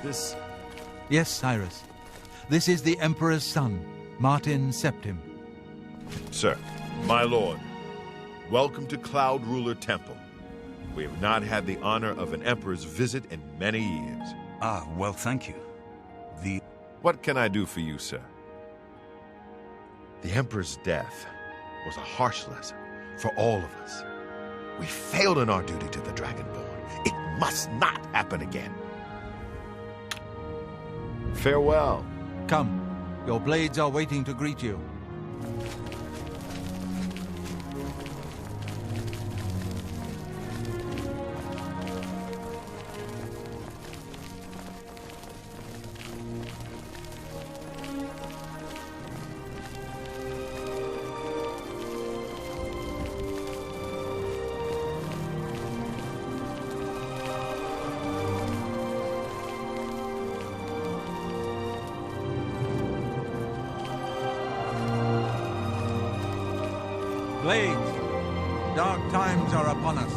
This... Yes, Cyrus. This is the Emperor's son, Martin Septim. Sir, my lord, welcome to Cloud Ruler Temple. We have not had the honor of an emperor's visit in many years. Ah, well, thank you. What can I do for you, sir? The emperor's death was a harsh lesson for all of us. We failed in our duty to the Dragonborn. It must not happen again. Farewell. Come. Your blades are waiting to greet you. Blades, dark times are upon us.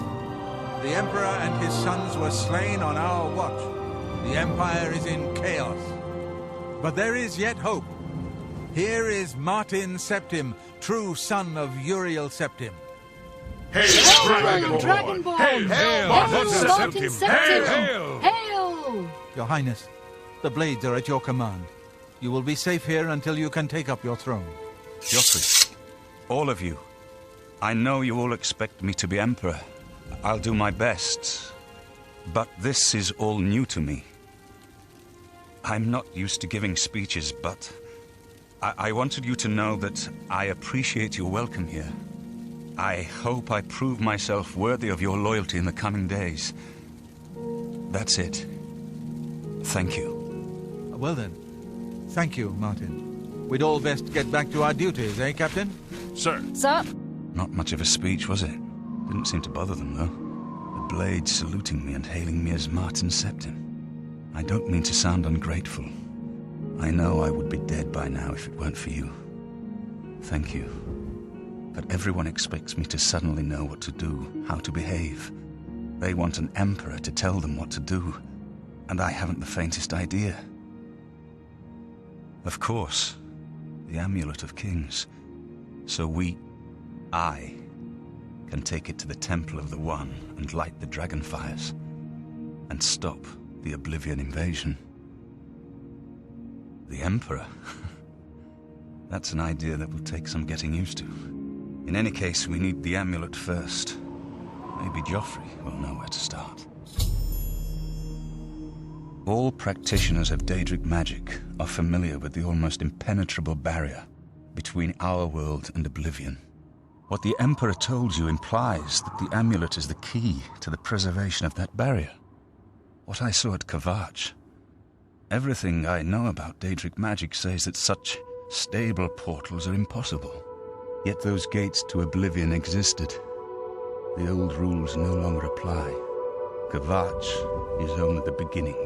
The Emperor and his sons were slain on our watch. The Empire is in chaos. But there is yet hope. Here is Martin Septim, true son of Uriel Septim. Hail, Dragonborn! Hail, Hail, Martin Martin Septim! Septim! Hail! Your Highness, the blades are at your command. You will be safe here until you can take up your throne. Joffrey, all of you. I know you all expect me to be Emperor. I'll do my best. But this is all new to me. I'm not used to giving speeches, but I wanted you to know that I appreciate your welcome here. I hope I prove myself worthy of your loyalty in the coming days. That's it. Thank you. Well then, thank you, Martin. We'd all best get back to our duties, eh, Captain? Sir. Sir? Not much of a speech, was it? Didn't seem to bother them, though. The blades saluting me and hailing me as Martin Septim. I don't mean to sound ungrateful. I know I would be dead by now if it weren't for you. Thank you. But everyone expects me to suddenly know what to do, how to behave. They want an emperor to tell them what to do, and I haven't the faintest idea. Of course, the Amulet of Kings. So I can take it to the Temple of the One and light the dragon fires and stop the Oblivion invasion. The Emperor? That's an idea that will take some getting used to. In any case, we need the amulet first. Maybe Joffrey will know where to start. All practitioners of Daedric magic are familiar with the almost impenetrable barrier between our world and Oblivion. What the Emperor told you implies that the amulet is the key to the preservation of that barrier. What I saw at Kvatch. Everything I know about Daedric magic says that such stable portals are impossible. Yet those gates to Oblivion existed. The old rules no longer apply. Kvatch is only the beginning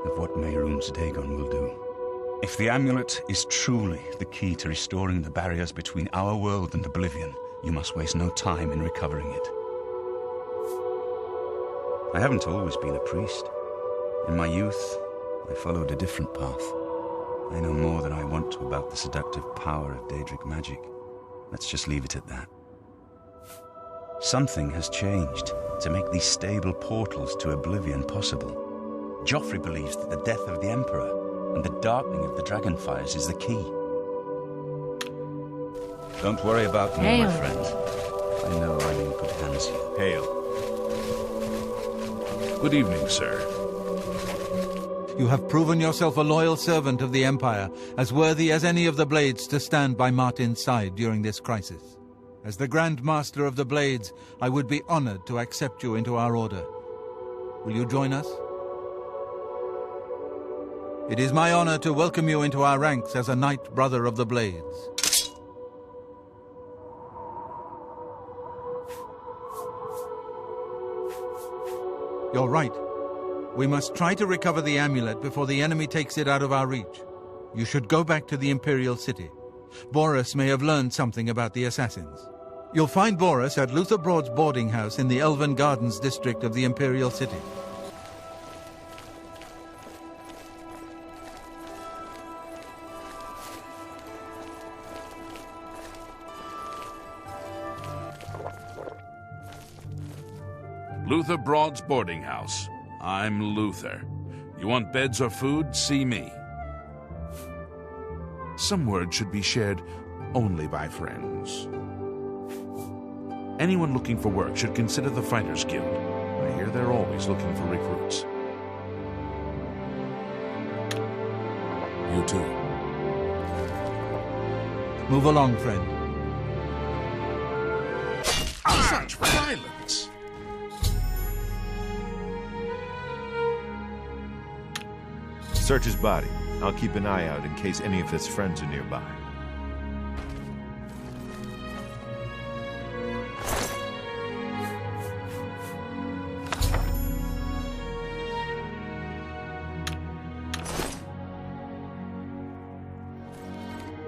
of what Mehrunes Dagon will do. If the amulet is truly the key to restoring the barriers between our world and Oblivion, you must waste no time in recovering it. I haven't always been a priest. In my youth, I followed a different path. I know more than I want to about the seductive power of Daedric magic. Let's just leave it at that. Something has changed to make these stable portals to Oblivion possible. Joffrey believes that the death of the Emperor and the darkening of the Dragonfires is the key. Don't worry about me, my friend. I know I'm in good hands here. Hail. Good evening, sir. You have proven yourself a loyal servant of the Empire, as worthy as any of the Blades to stand by Martin's side during this crisis. As the Grand Master of the Blades, I would be honored to accept you into our order. Will you join us? It is my honor to welcome you into our ranks as a Knight Brother of the Blades. You're right. We must try to recover the amulet before the enemy takes it out of our reach. You should go back to the Imperial City. Boris may have learned something about the assassins. You'll find Boris at Luther Broad's boarding house in the Elven Gardens district of the Imperial City. Luther Broad's boarding house. I'm Luther. You want beds or food? See me. Some words should be shared only by friends. Anyone looking for work should consider the Fighters Guild. I hear they're always looking for recruits. You too. Move along, friend. Such violence! Search his body. I'll keep an eye out in case any of his friends are nearby.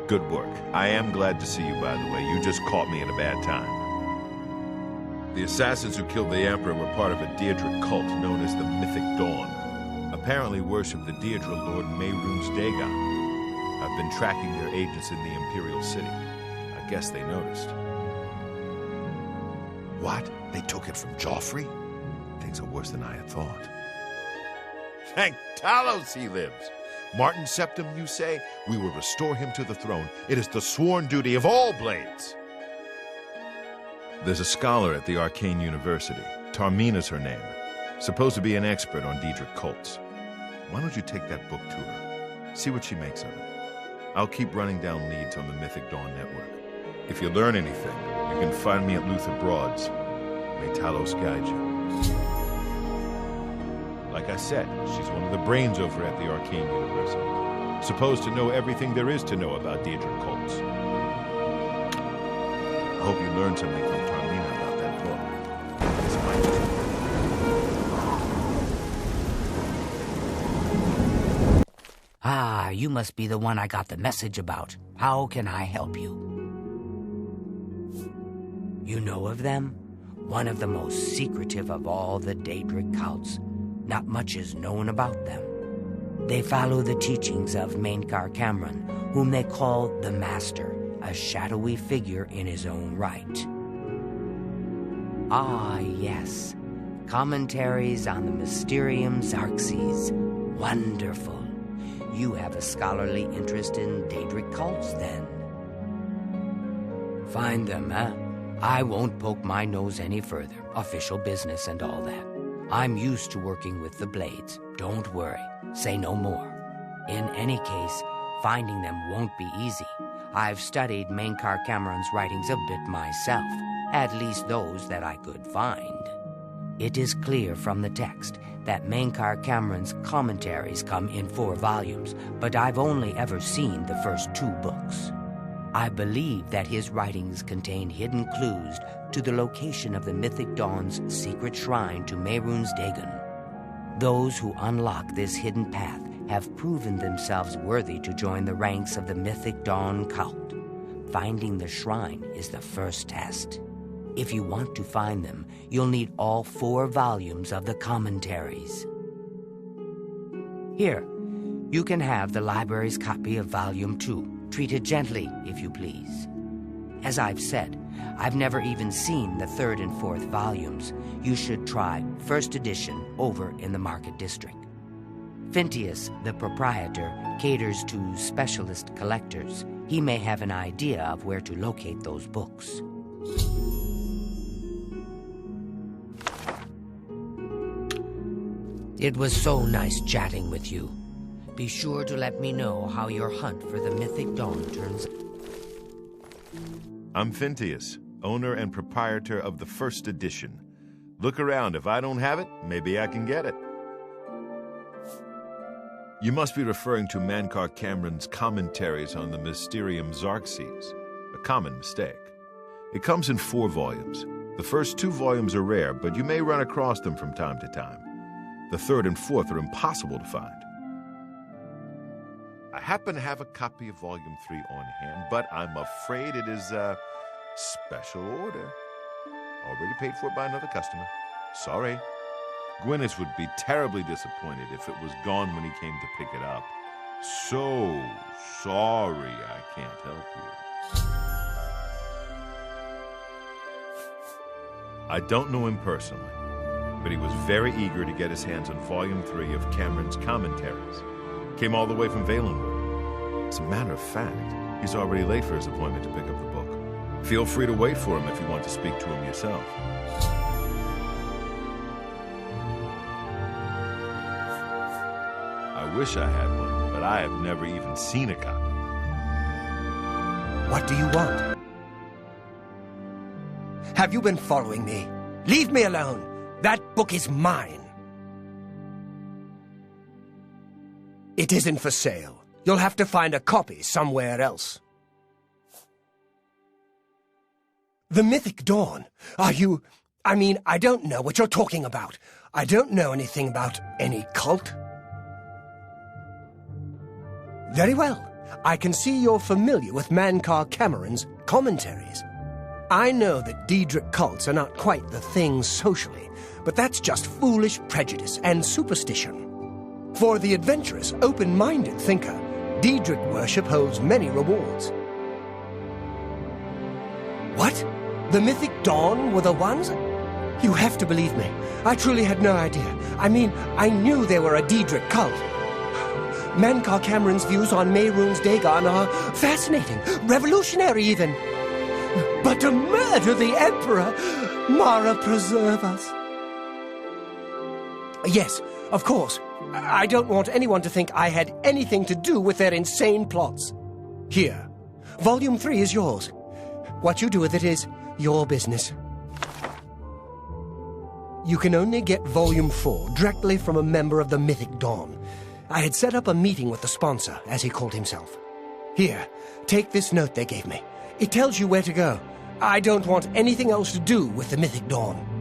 Good work. I am glad to see you, by the way. You just caught me in a bad time. The assassins who killed the Emperor were part of a Daedric cult known as the Mythic Dawn. Apparently worship the Daedra Lord Mehrunes Dagon. I've been tracking their agents in the Imperial City. I guess they noticed. What? They took it from Joffrey? Things are worse than I had thought. Thank Talos he lives! Martin Septim, you say? We will restore him to the throne. It is the sworn duty of all Blades. There's a scholar at the Arcane University. Tarmina's her name. Supposed to be an expert on Daedric cults. Why don't you take that book to her? See what she makes of it. I'll keep running down leads on the Mythic Dawn network. If you learn anything, you can find me at Luther Broad's. May Talos guide you. Like I said, she's one of the brains over at the Arcane University. Supposed to know everything there is to know about Daedric cults. I hope you learned something from Tarmina about that book. This might Ah, you must be the one I got the message about. How can I help you? You know of them? One of the most secretive of all the Daedric cults. Not much is known about them. They follow the teachings of Mainkar Cameron, whom they call the Master, a shadowy figure in his own right. Ah, yes. Commentaries on the Mysterium Xarxes. Wonderful. You have a scholarly interest in Daedric cults, then? Find them, huh? I won't poke my nose any further. Official business and all that. I'm used to working with the Blades. Don't worry. Say no more. In any case, finding them won't be easy. I've studied Mainkar Cameron's writings a bit myself, at least those that I could find. It is clear from the text that Mainkar Cameron's commentaries come in 4 volumes, but I've only ever seen the first 2 books. I believe that his writings contain hidden clues to the location of the Mythic Dawn's secret shrine to Mehrunes Dagon. Those who unlock this hidden path have proven themselves worthy to join the ranks of the Mythic Dawn cult. Finding the shrine is the first test. If you want to find them, you'll need all 4 volumes of the commentaries. Here, you can have the library's copy of Volume 2. Treat it gently, if you please. As I've said, I've never even seen the 3rd and 4th volumes. You should try first edition over in the Market District. Phintius, the proprietor, caters to specialist collectors. He may have an idea of where to locate those books. It was so nice chatting with you. Be sure to let me know how your hunt for the Mythic Dawn turns out. I'm Phintius, owner and proprietor of the first edition. Look around. If I don't have it, maybe I can get it. You must be referring to Mainkar Cameron's commentaries on the Mysterium Xarxes. A common mistake. It comes in 4 volumes. The first 2 volumes are rare, but you may run across them from time to time. The 3rd and 4th are impossible to find. I happen to have a copy of Volume 3 on hand, but I'm afraid it is a special order. Already paid for by another customer. Sorry. Gwyneth would be terribly disappointed if it was gone when he came to pick it up. So sorry I can't help you. I don't know him personally. but he was very eager to get his hands on Volume 3 of Cameron's commentaries. Came all the way from Valenwood. As a matter of fact, he's already late for his appointment to pick up the book. Feel free to wait for him if you want to speak to him yourself. I wish I had one, but I have never even seen a copy. What do you want? Have you been following me? Leave me alone. That book is mine. It isn't for sale. You'll have to find a copy somewhere else. The Mythic Dawn? Are you... I mean, I don't know what you're talking about. I don't know anything about any cult. Very well. I can see you're familiar with Mankar Cameron's commentaries. I know that Daedric cults are not quite the thing socially, but that's just foolish prejudice and superstition. For the adventurous, open-minded thinker, Daedric worship holds many rewards. What? The Mythic Dawn were the ones? You have to believe me. I truly had no idea. I mean, I knew they were a Daedric cult. Mankar Cameron's views on Mehrunes Dagon are fascinating, revolutionary even. But to murder the Emperor, Mara preserve us. Yes, of course. I don't want anyone to think I had anything to do with their insane plots. Here, Volume 3 is yours. What you do with it is your business. You can only get Volume 4 directly from a member of the Mythic Dawn. I had set up a meeting with the sponsor, as he called himself. Here, take this note they gave me. It tells you where to go. I don't want anything else to do with the Mythic Dawn.